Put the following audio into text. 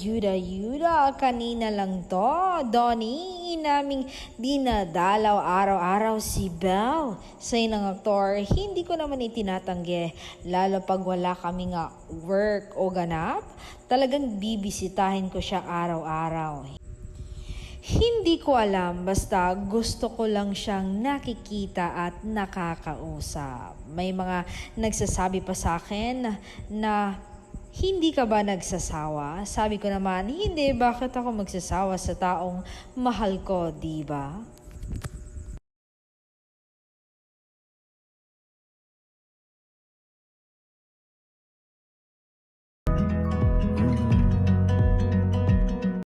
ayuda, kanina lang to. Donnie, naming dinadalaw araw-araw si Belle. Sa inang aktor, hindi ko naman itinatanggi. Lalo pag wala kami nga work o ganap, talagang bibisitahin ko siya araw-araw. Hindi ko alam, basta gusto ko lang siyang nakikita at nakakausap. May mga nagsasabi pa sa akin na hindi ka ba nagsasawa? Sabi ko naman, hindi, bakit ako magsasawa sa taong mahal ko, di ba?